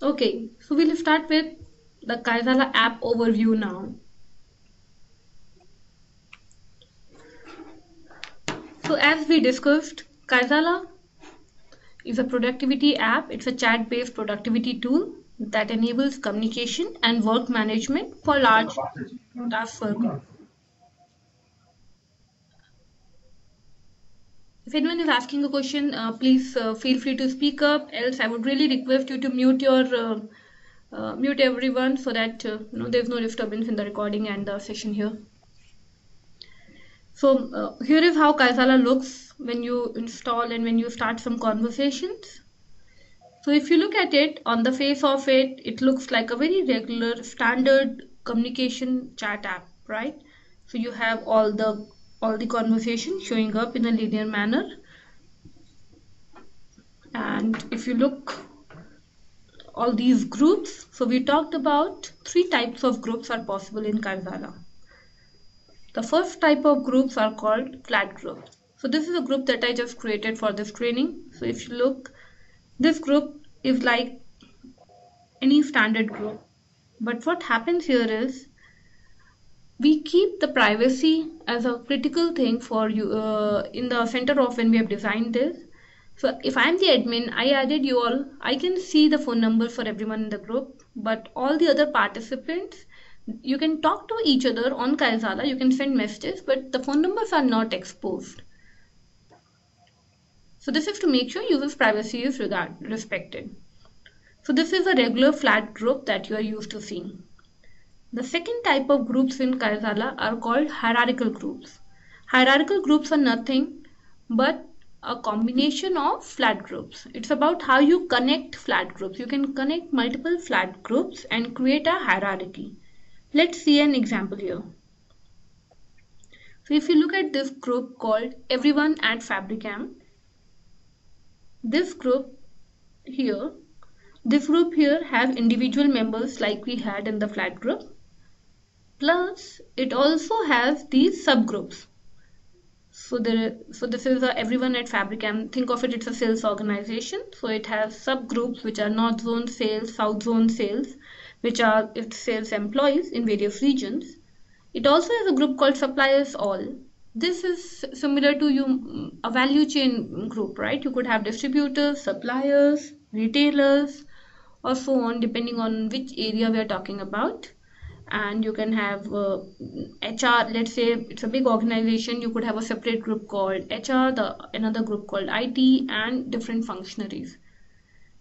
Okay, so we'll start with the Kaizala app overview now. So as we discussed, Kaizala is a productivity app. It's a chat-based productivity tool that enables communication and work management for large task work. If anyone is asking a question, please feel free to speak up. Else, I would really request you to mute everyone so that there's no disturbance in the recording and the session here. So here is how Kaizala looks when you install and when you start some conversations. So if you look at it, on the face of it, it looks like a very regular standard communication chat app, right? So you have all the conversation showing up in a linear manner. And if you look all these groups, so we talked about 3 types of groups are possible in Kaizala. The first type of groups are called flat groups. So this is a group that I just created for this training. So if you look, this group is like any standard group. But what happens here is we keep the privacy as a critical thing for you in the center of when we have designed this. So if I'm the admin, I added you all. I can see the phone number for everyone in the group, but all the other participants, you can talk to each other on Kaizala, you can send messages, but the phone numbers are not exposed. So this is to make sure users' privacy is respected. So this is a regular flat group that you are used to seeing. The second type of groups in Kaizala are called hierarchical groups. Hierarchical groups are nothing but a combination of flat groups. It's about how you connect flat groups. You can connect multiple flat groups and create a hierarchy. Let's see an example here. So if you look at this group called Everyone at Fabricam, this group here has individual members like we had in the flat group. Plus, it also has these subgroups. So this is Everyone at Fabricam. Think of it, it's a sales organization. So it has subgroups which are North Zone Sales, South Zone Sales, which are its sales employees in various regions. It also has a group called Suppliers All. This is similar to a value chain group, right? You could have distributors, suppliers, retailers, or so on, depending on which area we are talking about. And you can have HR. Let's say it's a big organization, you could have a separate group called HR, another group called IT, and different functionaries.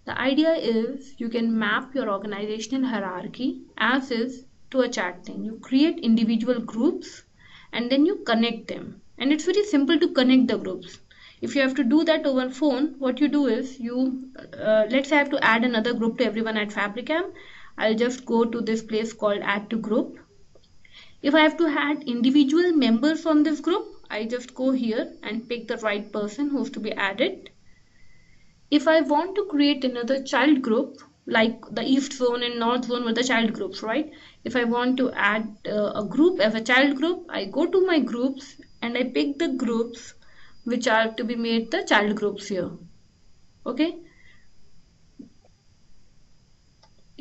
The idea is you can map your organizational hierarchy as is to a chat thing. You create individual groups and then you connect them, and it's very simple to connect the groups. If you have to do that over phone, what you do is let's say I have to add another group to Everyone at Fabricam. I'll just go to this place called add to group. If I have to add individual members on this group, I just go here and pick the right person who's to be added. If I want to create another child group, like the East Zone and North Zone were the child groups, right? If I want to add a group as a child group, I go to my groups and I pick the groups which are to be made the child groups here. Okay.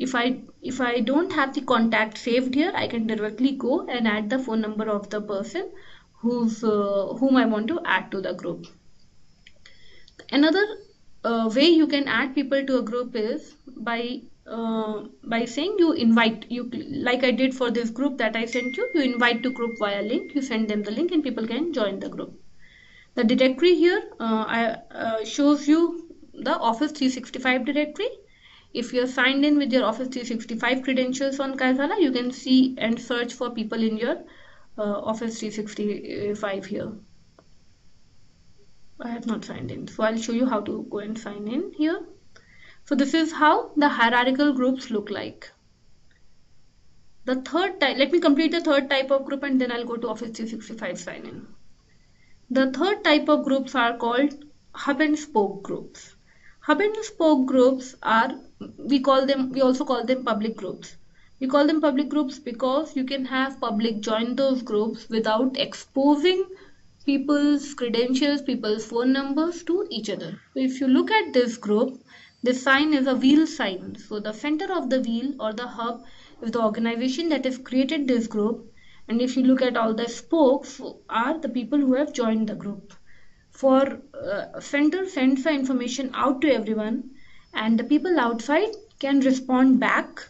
If I don't have the contact saved here, I can directly go and add the phone number of the person whom I want to add to the group. Another way you can add people to a group is by saying you invite, like I did for this group that I sent you. You invite to group via link. You send them the link and people can join the group. The directory here shows you the Office 365 directory. If you're signed in with your Office 365 credentials on Kaizala, you can see and search for people in your Office 365 here. I have not signed in, so I'll show you how to go and sign in here. So this is how the hierarchical groups look like. The third type, let me complete the third type of group and then I'll go to Office 365 sign in. The third type of groups are called hub and spoke groups. Hub and spoke groups are, we also call them public groups. We call them public groups because you can have public join those groups without exposing people's credentials, people's phone numbers to each other. So if you look at this group, This sign is a wheel sign. So the center of the wheel or the hub is the organization that has created this group. And if you look at all the spokes are the people who have joined the group. For center sends the information out to everyone, and the people outside can respond back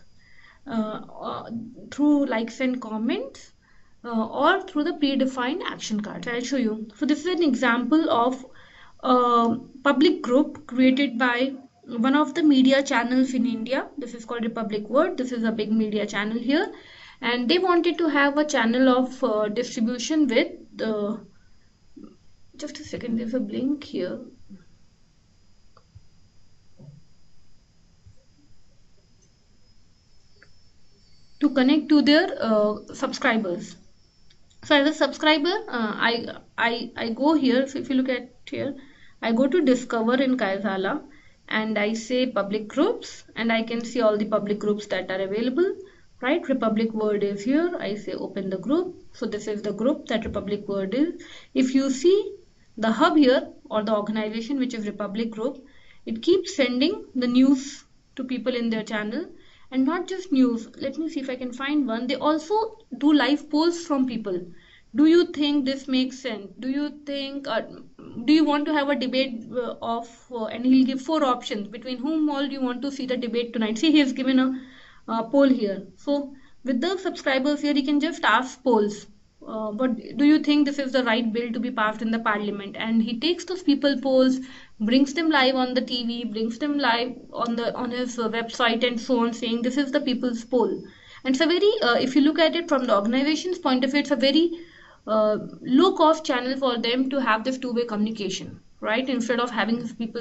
through likes and comments or through the predefined action cards. I'll show you. So this is an example of a public group created by one of the media channels in India. This is called Republic Word. This is a big media channel here, and they wanted to have a channel of distribution with the. Just a second, there's a blink here. To connect to their subscribers. So as a subscriber, I go here. So if you look at here, I go to discover in Kaizala and I say public groups, and I can see all the public groups that are available. Right, Republic Word is here. I say open the group. So this is the group that Republic Word is. If you see the hub here or the organization which is Republic Group, it keeps sending the news to people in their channel. And not just news, let me see if I can find one. They also do live polls from people. Do you think this makes sense? Do you think do you want to have a debate and he'll give 4 options between whom all you want to see the debate tonight. See, he has given a poll here. So with the subscribers here, he can just ask polls. But do you think this is the right bill to be passed in the parliament? And he takes those people polls, brings them live on the TV, brings them live on his website and so on, saying this is the people's poll. And it's a very, if you look at it from the organization's point of view, it's a very low cost channel for them to have this two-way communication, right? Instead of having people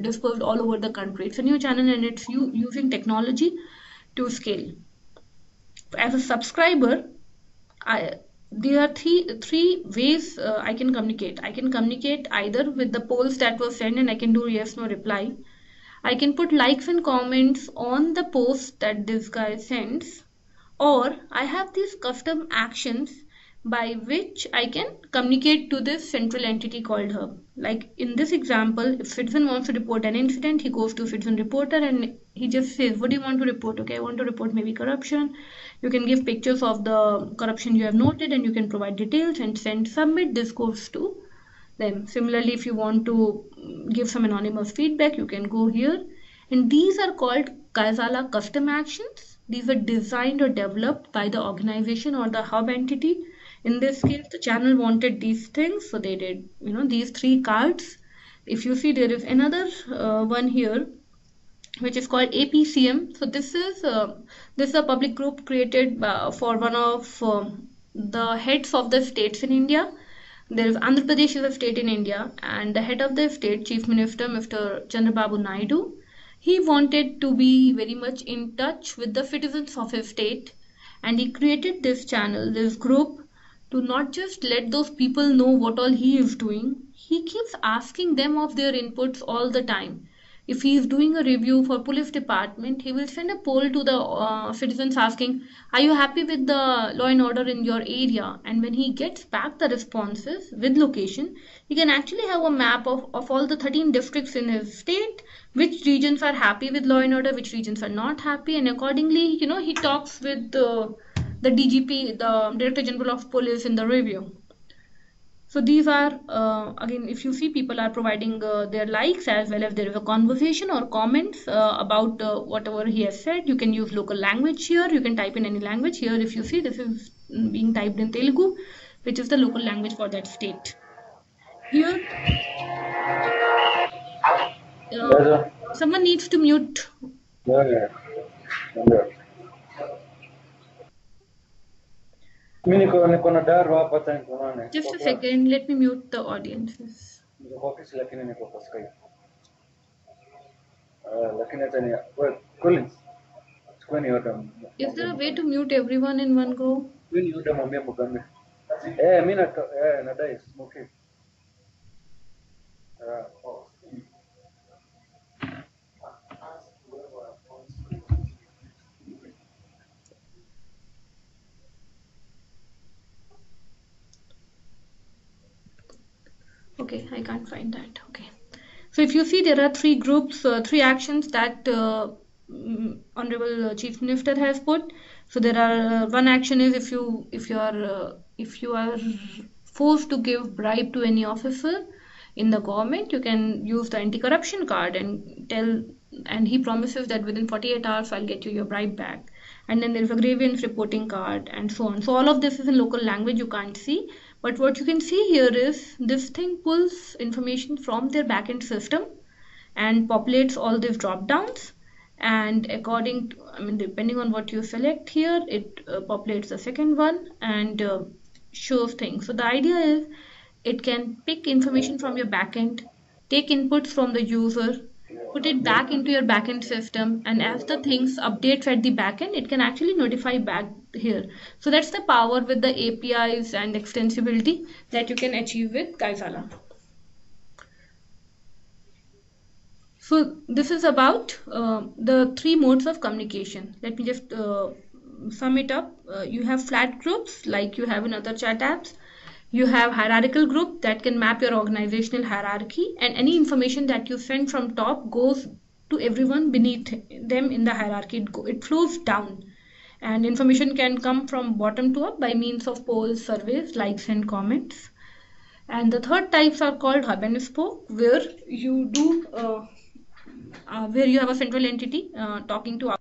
dispersed all over the country. It's a new channel and it's using technology to scale. As a subscriber, there are three ways I can communicate. I can communicate either with the polls that were sent and I can do yes no reply. I can put likes and comments on the post that this guy sends, or I have these custom actions by which I can communicate to this central entity called hub. Like in this example, if citizen wants to report an incident, he goes to citizen reporter and he just says, what do you want to report? Okay, I want to report maybe corruption. You can give pictures of the corruption you have noted and you can provide details and send submit. This goes to them. Similarly, if you want to give some anonymous feedback, you can go here. And these are called Kaizala custom actions. These were designed or developed by the organization or the hub entity. In this case, the channel wanted these things, so they did, these 3 cards. If you see, there is another one here, which is called APCM. So this is a public group created for one of the heads of the states in India. There is Andhra Pradesh is a state in India, and the head of the state, Chief Minister Mr. Chandrababu Naidu, he wanted to be very much in touch with the citizens of his state, and he created this channel, this group, to not just let those people know what all he is doing. He keeps asking them of their inputs all the time. If he is doing a review for police department, he will send a poll to the citizens asking, are you happy with the law and order in your area? And when he gets back the responses with location, he can actually have a map of all the 13 districts in his state, which regions are happy with law and order, which regions are not happy, and accordingly, he talks with the DGP, the Director General of Police, in the review. So these are, again, if you see, people are providing their likes, as well as there is a conversation or comments about whatever he has said. You can use local language here. You can type in any language here. If you see, this is being typed in Telugu, which is the local language for that state. Here, someone needs to mute. Just a second, let me mute the audiences. Is there a way to mute everyone in one go? Okay, I can't find that. Okay. So if you see, there are three groups, three actions that Honorable Chief Minister has put. So there are one action is if you are forced to give bribe to any officer in the government, you can use the anti-corruption card and tell, and he promises that within 48 hours I'll get you your bribe back. And then there's a grievance reporting card and so on. So all of this is in local language, you can't see. But what you can see here is this thing pulls information from their backend system and populates all these drop downs, and according to, I mean, depending on what you select here, it populates the second one and shows things. So the idea is it can pick information from your backend, take inputs from the user, put it back into your backend system, and as the things updates at the backend, it can actually notify back here. So that's the power with the APIs and extensibility that you can achieve with Kaizala. So this is about the three modes of communication. Let me just sum it up. You have flat groups like you have in other chat apps. You have hierarchical group that can map your organizational hierarchy, and any information that you send from top goes to everyone beneath them in the hierarchy. It flows down, and information can come from bottom to up by means of polls, surveys, likes and comments. And the third types are called hub and spoke, where you do where you have a central entity talking to.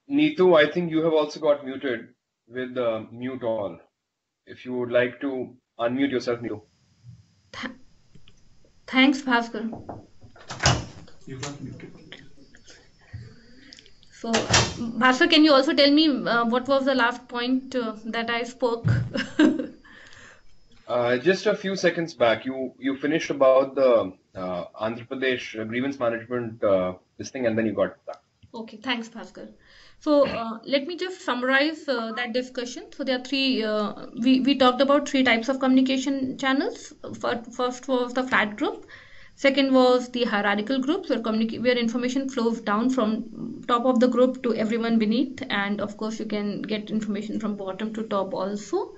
Neetu, I think you have also got muted with mute all. If you would like to unmute yourself, Neetu. Thanks, Bhaskar. You got muted. So, Bhaskar, can you also tell me what was the last point that I spoke? Just a few seconds back, you finished about the Andhra Pradesh grievance management this thing, and then you got that. Okay, thanks, Bhaskar. So let me just summarize that discussion. So there are three, we talked about three types of communication channels. First was the flat group. Second was the hierarchical groups where information flows down from top of the group to everyone beneath. And of course, you can get information from bottom to top also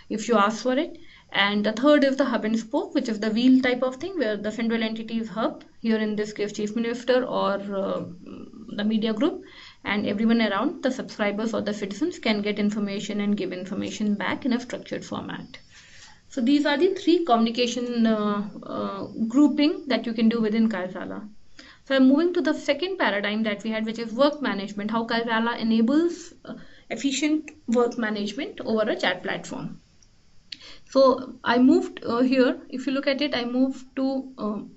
if you ask for it. And the third is the hub and spoke, which is the wheel type of thing, where the central entity is hub, here in this case Chief Minister or the media group, and everyone around, the subscribers or the citizens, can get information and give information back in a structured format. So these are the three communication grouping that you can do within Kaizala. So I'm moving to the second paradigm that we had, which is work management, how Kaizala enables efficient work management over a chat platform. So I moved here, if you look at it, I moved to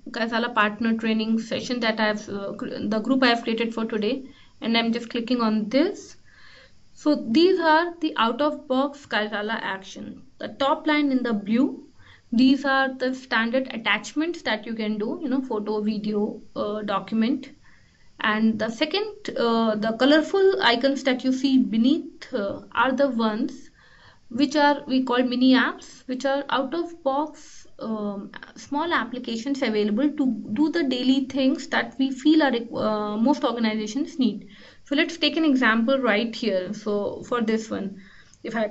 Kaizala partner training session that I have, the group I have created for today, and I'm just clicking on this. So these are the out-of-box Kaizala action. The top line in the blue, these are the standard attachments that you can do, photo, video, document. And the second, the colorful icons that you see beneath are the ones which are we call mini apps, which are out of box small applications available to do the daily things that we feel are most organizations need. So let's take an example right here. So for this one, if I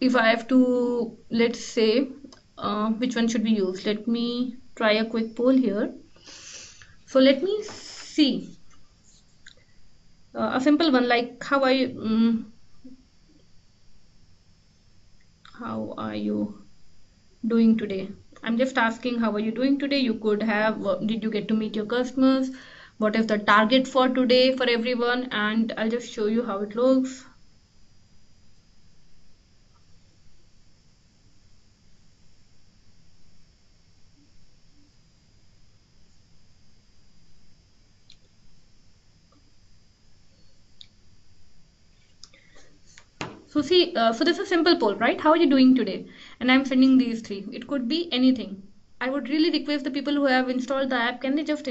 have to, let's say, which one should we use? Let me try a quick poll here. So let me see a simple one like how are you doing today? I'm just asking, how are you doing today? You could have, did you get to meet your customers? What is the target for today for everyone? And I'll just show you how it looks. So see, so this is a simple poll, right? How are you doing today? And I'm sending these three. It could be anything. I would really request the people who have installed the app, can they just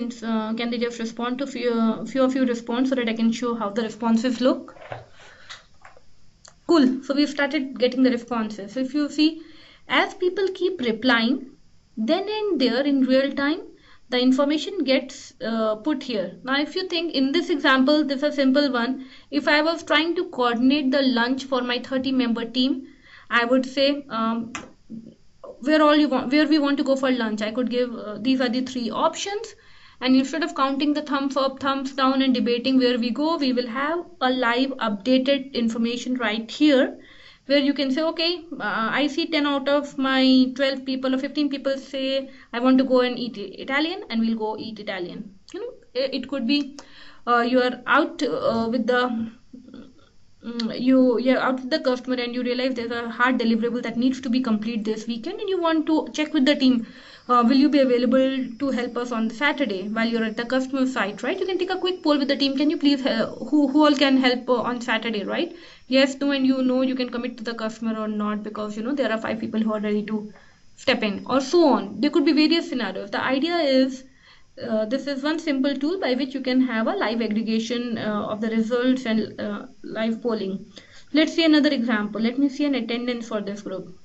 respond to few of you respond so that I can show how the responses look. Cool. So we've started getting the responses. So if you see, As people keep replying, then and there in real time, the information gets put here. Now, if you think in this example, this is a simple one. If I was trying to coordinate the lunch for my 30-member team, I would say where we want to go for lunch. I could give these are the three options, and instead of counting the thumbs up, thumbs down, and debating where we go, we will have a live updated information right here, where you can say, okay, I see 10 out of my 12 people or 15 people say I want to go and eat Italian, and we'll go eat Italian. It could be you are out with the you're out with the customer, and you realize there's a hard deliverable that needs to be complete this weekend, and you want to check with the team, will you be available to help us on Saturday while you're at the customer site, right? You can take a quick poll with the team. Can you please who all can help on Saturday, right? Yes, no, and you can commit to the customer or not, because there are 5 people who are ready to step in, or so on. There could be various scenarios. The idea is this is one simple tool by which you can have a live aggregation of the results and live polling. Let's see another example. Let me see an attendance for this group.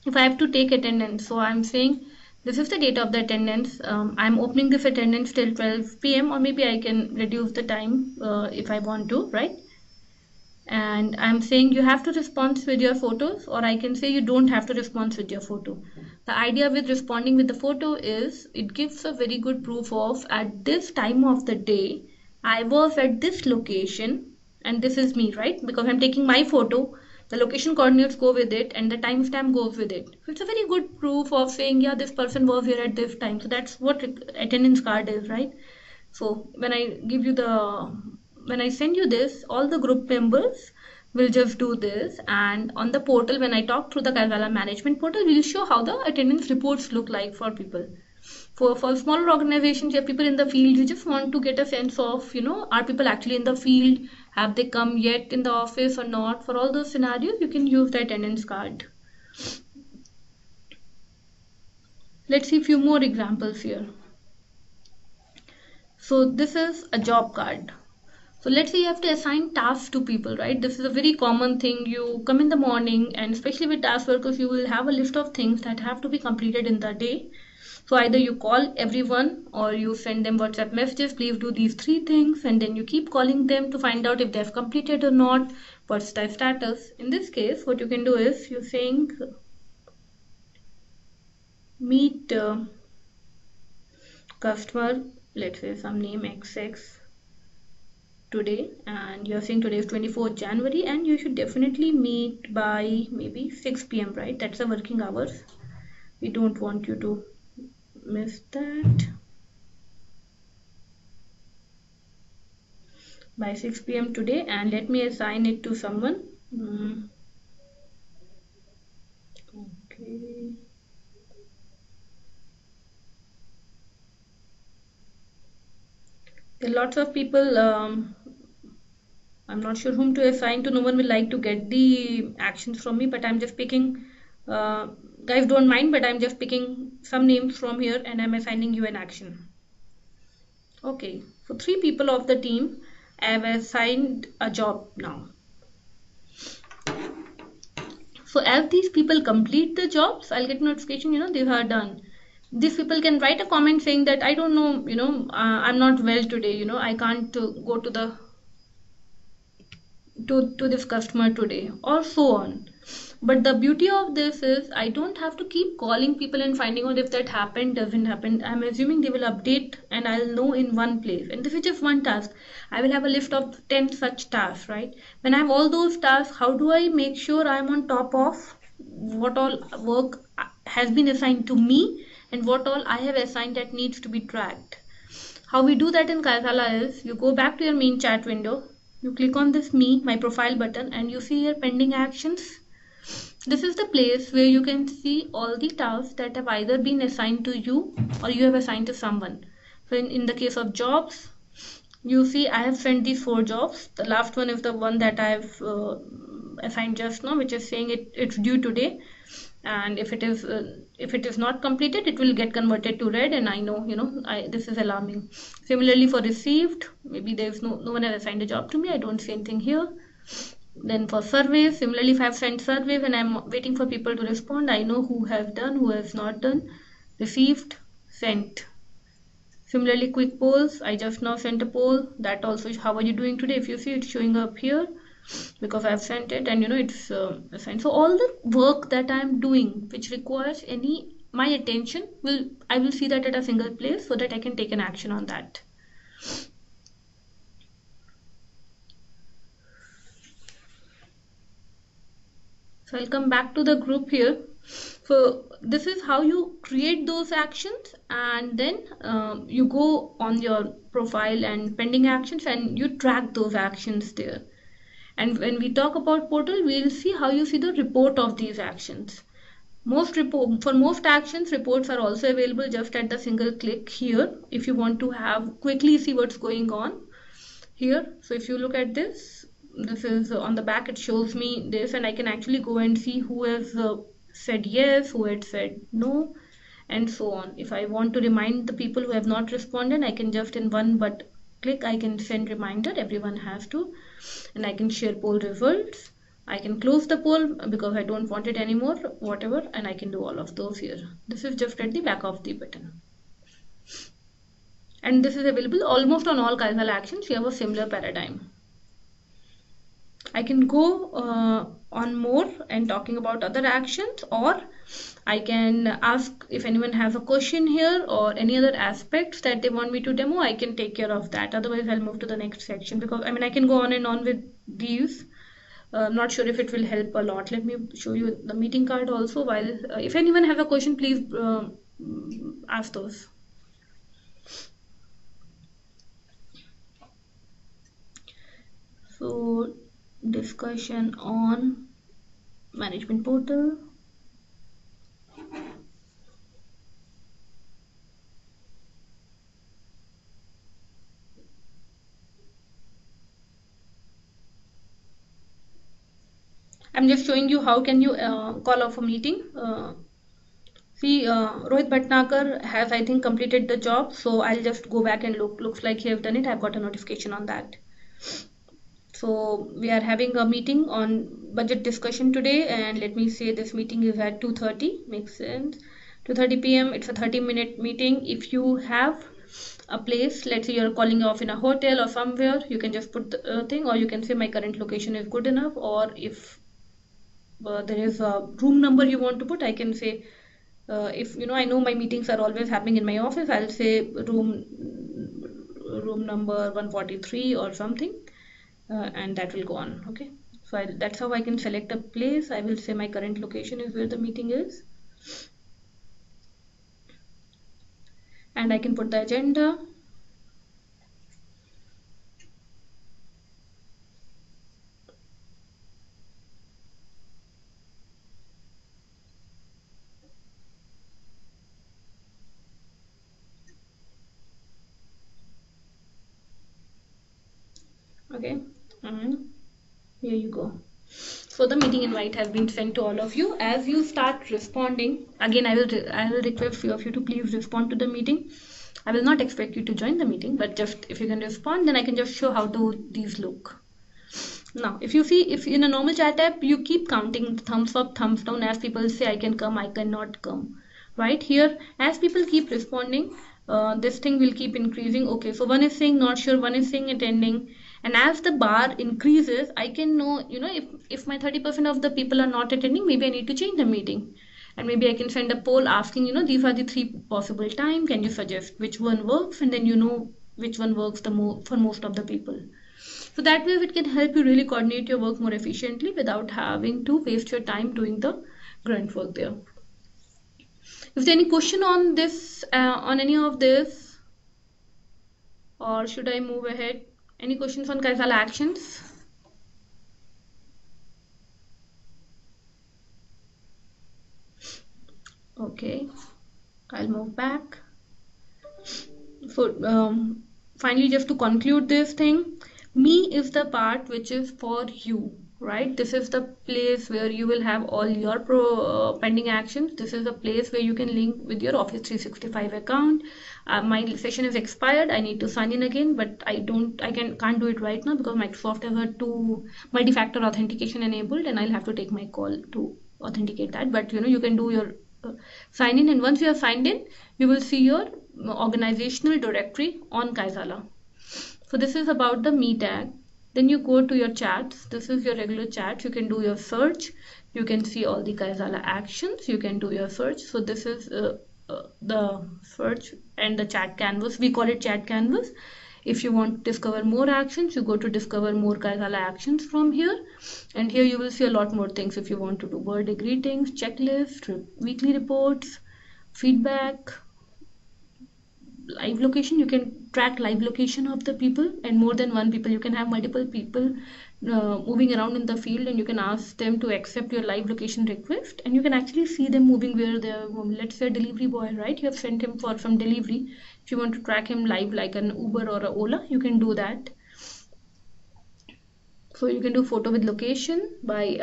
If I have to take attendance, so I'm saying this is the date of the attendance. I'm opening this attendance till 12 p.m. or maybe I can reduce the time if I want to, right? And I'm saying you have to respond with your photos, or I can say you don't have to respond with your photo. The idea with responding with the photo is it gives a very good proof of at this time of the day I was at this location, and this is me, right? Because I'm taking my photo, the location coordinates go with it, and the timestamp goes with it. So it's a very good proof of saying, yeah, this person was here at this time. So that's what attendance card is, right? So when I send you this, all the group members will just do this, and on the portal, when I talk through the Cargala management portal, we'll show how the attendance reports look like for people. For smaller organizations, you have people in the field, you just want to get a sense of, are people actually in the field? Have they come yet in the office or not? For all those scenarios, you can use the attendance card. Let's see a few more examples here. So this is a job card. So let's say you have to assign tasks to people, right? This is a very common thing. You come in the morning, and especially with task workers, you will have a list of things that have to be completed in the day. So either you call everyone or you send them WhatsApp messages, please do these 3 things, and then you keep calling them to find out if they've completed or not, what's the status. In this case, what you can do is you're saying meet customer, let's say some name XX today, and you're saying today is 24th January, and you should definitely meet by maybe 6 p.m. right? That's the working hours. We don't want you to miss that. By 6 p.m. today, and let me assign it to someone. Okay. There are lots of people, I'm not sure whom to assign to. No one will like to get the actions from me, but I'm just picking, guys don't mind, but I'm just picking some names from here and I'm assigning you an action. Okay, for 3 people of the team, I have assigned a job now. So as these people complete the jobs, I'll get notification, these are done. These people can write a comment saying that I don't know, I'm not well today, I can't go to the to this customer today, or so on. But the beauty of this is I don't have to keep calling people and finding out if that happened, doesn't happen. I'm assuming they will update and I'll know in one place. And this is just one task. I will have a list of 10 such tasks, right? When I have all those tasks, how do I make sure I'm on top of what all work has been assigned to me and what all I have assigned that needs to be tracked? How we do that in Cargala is you go back to your main chat window, you click on this my profile button, and you see here pending actions. This is the place where you can see all the tasks that have either been assigned to you or you have assigned to someone. So in the case of jobs, you see I have sent these 4 jobs. The last one is the one that I have assigned just now, which is saying it's due today. And if it is not completed, it will get converted to red, and I know this is alarming. Similarly for received, maybe there's no one has assigned a job to me. I don't see anything here. Then for surveys, similarly, if I've sent surveys and I'm waiting for people to respond, I know who has done, who has not done, received, sent. Similarly, quick polls, I just now sent a poll. That also is how are you doing today. If you see, it's showing up here because I've sent it, and it's assigned. So all the work that I'm doing which requires my attention, I will see that at a single place so that I can take an action on that. So I'll come back to the group here. So this is how you create those actions, and then you go on your profile and pending actions and you track those actions there. And when we talk about portal, we'll see how you see the report of these actions. For most actions, reports are also available just at the single click here if you want to quickly see what's going on here. So if you look at this is on the back, it shows me this, and I can actually go and see who has said yes, who had said no, and so on. If I want to remind the people who have not responded, I can just in one click I can send reminder, everyone has to, and I can share poll results. I can close the poll because I don't want it anymore, whatever, and I can do all of those here. This is just at the back of the button. And this is available almost on all Kaizal actions. You have a similar paradigm. I can go on more and talking about other actions, or I can ask if anyone has a question here or any other aspects that they want me to demo. I can take care of that. Otherwise, I'll move to the next section because I can go on and on with these. I'm not sure if it will help a lot. Let me show you the meeting card also. While if anyone has a question, please ask those. So discussion on management portal. I'm just showing you how can you call off a meeting. See, Rohit Bhatnagar has, I think, completed the job. So I'll just go back and look. Looks like he has done it. I've got a notification on that. So we are having a meeting on budget discussion today, and let me say this meeting is at 2:30. Makes sense. 2:30 p.m. It's a 30-minute meeting. If you have a place, let's say you're calling off in a hotel or somewhere, you can just put the thing, or you can say my current location is good enough, or if there is a room number you want to put, I can say if I know my meetings are always happening in my office, I'll say room number 143 or something, and that will go on. Okay, so that's how I can select a place. I will say my current location is where the meeting is, and I can put the agenda. Okay, and here you go. So the meeting invite has been sent to all of you. As you start responding, again I will request few of you to please respond to the meeting. I will not expect you to join the meeting, but just if you can respond, then I can just show how these look. Now, if in a normal chat app, you keep counting thumbs up, thumbs down as people say I can come, I cannot come. Right here, as people keep responding, this thing will keep increasing. Okay, so one is saying not sure, one is saying attending, and as the bar increases, I can know, if my 30% of the people are not attending, maybe I need to change the meeting, and maybe I can send a poll asking, these are the 3 possible time. Can you suggest which one works, and then which one works for most of the people. So that way it can help you really coordinate your work more efficiently without having to waste your time doing the grunt work there. Is there any question on this, on any of this, or should I move ahead? Any questions on Kaizal actions? Okay, I'll move back. So finally, just to conclude this thing, me is the part which is for you. right? This is the place where you will have all your pending actions. This is the place where you can link with your Office 365 account. My session is expired. I need to sign in again, but I can't do it right now because Microsoft has a multi-factor authentication enabled, and I'll have to take my call to authenticate that. But you can do your sign in, and once you have signed in, you will see your organizational directory on Kaizala. So this is about the me tag. Then you go to your chats. This is your regular chat. You can do your search. You can see all the Kaizala actions. You can do your search. So this is the search and the chat canvas. We call it chat canvas. If you want to discover more actions, you go to discover more Kaizala actions from here. And here you will see a lot more things if you want to do birthday greetings, checklist, weekly reports, feedback, live location. You can track live location of the people, and more than one people. You can have multiple people moving around in the field, and you can ask them to accept your live location request, and you can actually see them moving where they're moving. Let's say a delivery boy, right? You have sent him for some delivery. If you want to track him live like an Uber or a Ola, you can do that. So you can do photo with location by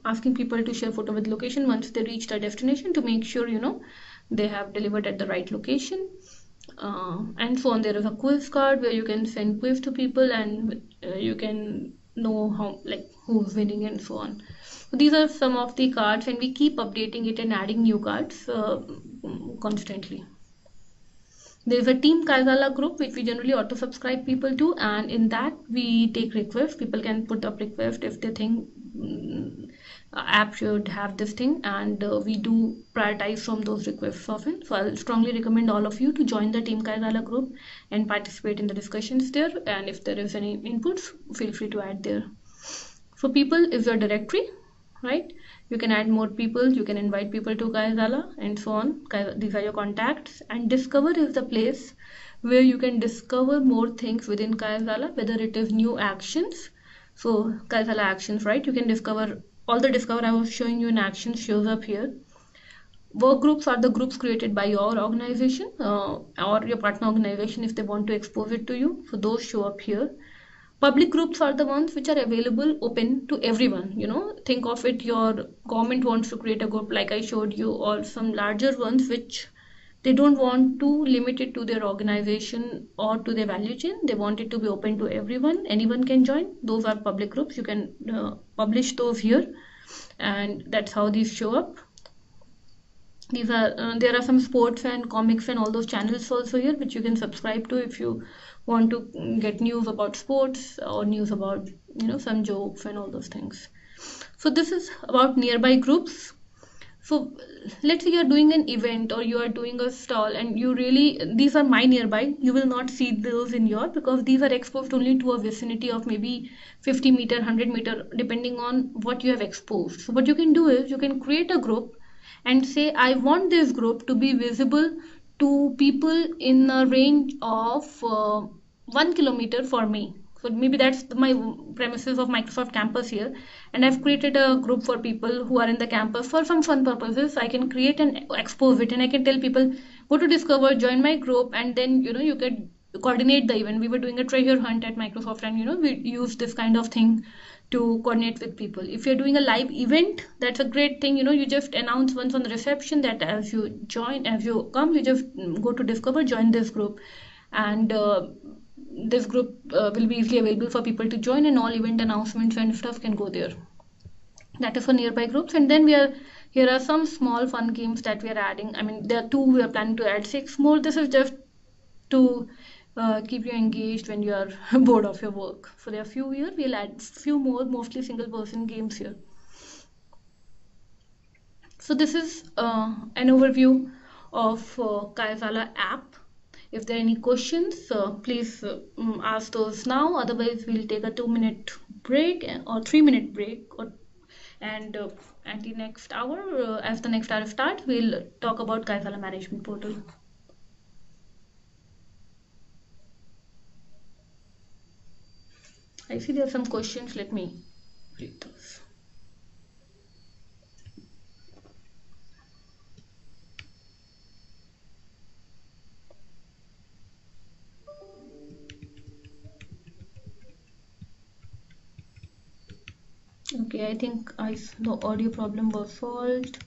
asking people to share photo with location once they reach their destination, to make sure they have delivered at the right location. And so on. There is a quiz card where you can send quiz to people, and you can know how, like, who's winning and so on. So these are some of the cards, and we keep updating it and adding new cards constantly. There is a Team Kaizala group which we generally auto subscribe people to, and in that we take requests. People can put up requests if they think app should have this thing, and we do prioritize from those requests often. So I'll strongly recommend all of you to join the Team Kaizala group and participate in the discussions there, and if there is any inputs, feel free to add there. So people is your directory, right? You can add more people, you can invite people to Kaizala and so on. These are your contacts. And discover is the place where you can discover more things within Kaizala, whether it is new actions. So Kaizala actions, right? You can discover all the discover I was showing you in actions shows up here. Work groups are the groups created by your organization or your partner organization if they want to expose it to you. So those show up here. Public groups are the ones which are available, open to everyone. Think of it, your government wants to create a group like I showed you, or some larger ones which they don't want to limit it to their organization or to their value chain. They want it to be open to everyone. Anyone can join. Those are public groups. You can publish those here, and that's how these show up. These are there are some sports and comics and all those channels also here which you can subscribe to if you want to get news about sports or news about some jokes and all those things. So this is about nearby groups. So let's say you're doing an event or you are doing a stall, and these are my nearby. You will not see those in your, because these are exposed only to a vicinity of maybe 50 meter, 100 meter, depending on what you have exposed. So what you can do is you can create a group and say, I want this group to be visible to people in a range of 1 kilometer for me. So maybe that's my premises of Microsoft campus here, and I've created a group for people who are in the campus for some fun purposes. I can create and expose it, and I can tell people, go to Discover, join my group, and then you can coordinate the event. We were doing a treasure hunt at Microsoft, and we use this kind of thing to coordinate with people. If you're doing a live event, that's a great thing. You just announce once on the reception that as you come, you just go to Discover, join this group, and this group will be easily available for people to join, and all event announcements and stuff can go there. That is for nearby groups. And then here are some small fun games that we are adding. I mean, there are 2, we are planning to add 6 more. This is just to keep you engaged when you are bored of your work. So there are few here. We'll add few more, mostly single person games here. So this is an overview of Kaizala app. If there are any questions, please ask those now. Otherwise, we'll take a 2-minute break or 3-minute break, and at the next hour, as the next hour starts, we'll talk about Kaizala management portal. I see there are some questions. Let me read those. Okay, I think the audio problem was solved.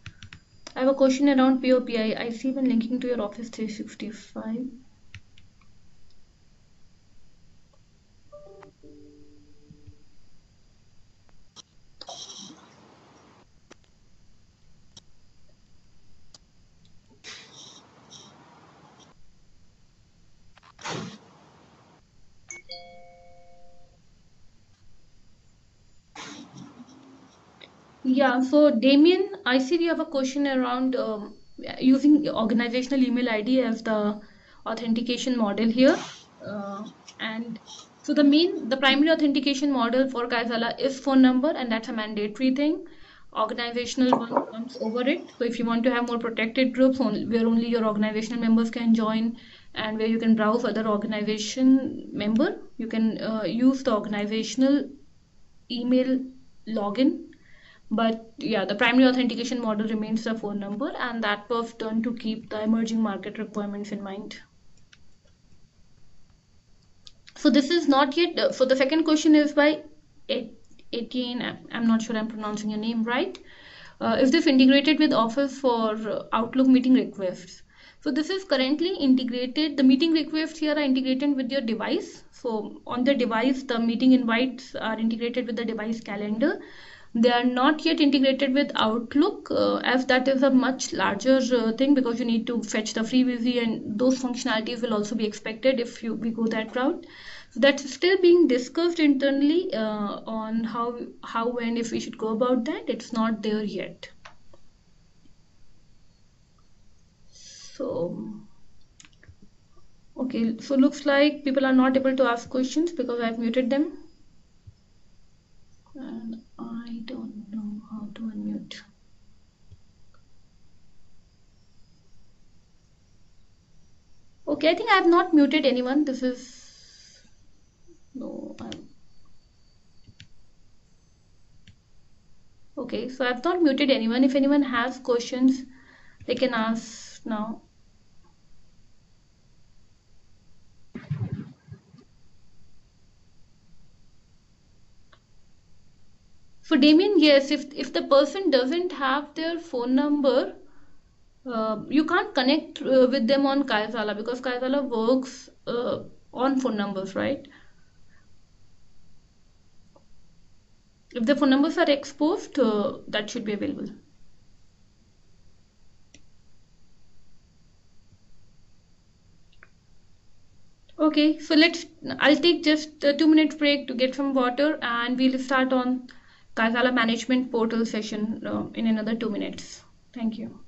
I have a question around POPI. I see when linking to your Office 365. Yeah, so Damien, I see you have a question around using organizational email ID as the authentication model here. And so the primary authentication model for Kaizala is phone number, and that's a mandatory thing. Organizational one comes over it. So if you want to have more protected groups where only your organizational members can join and where you can browse other organization member, you can use the organizational email login. But yeah, the primary authentication model remains the phone number, and that was done to keep the emerging market requirements in mind. So this is not yet, so the second question is by 18, I'm not sure I'm pronouncing your name right. Is this integrated with Office for Outlook meeting requests? So this is currently integrated. The meeting requests here are integrated with your device. So on the device, the meeting invites are integrated with the device calendar. They are not yet integrated with Outlook, as that is a much larger thing, because you need to fetch the FreeBSD, and those functionalities will also be expected if we go that route. So that's still being discussed internally on how and if we should go about that. It's not there yet. So okay, so looks like people are not able to ask questions because I've muted them. And I don't know how to unmute. Okay, I think I have not muted anyone. This is no. Okay, so I've not muted anyone. If anyone has questions, they can ask now. For Damien, yes, if the person doesn't have their phone number, you can't connect with them on Kaizala, because Kaizala works on phone numbers, right? If the phone numbers are exposed, that should be available. Okay, so I'll take just a 2-minute break to get some water, and we'll start on Kaizala management portal session in another 2 minutes. Thank you.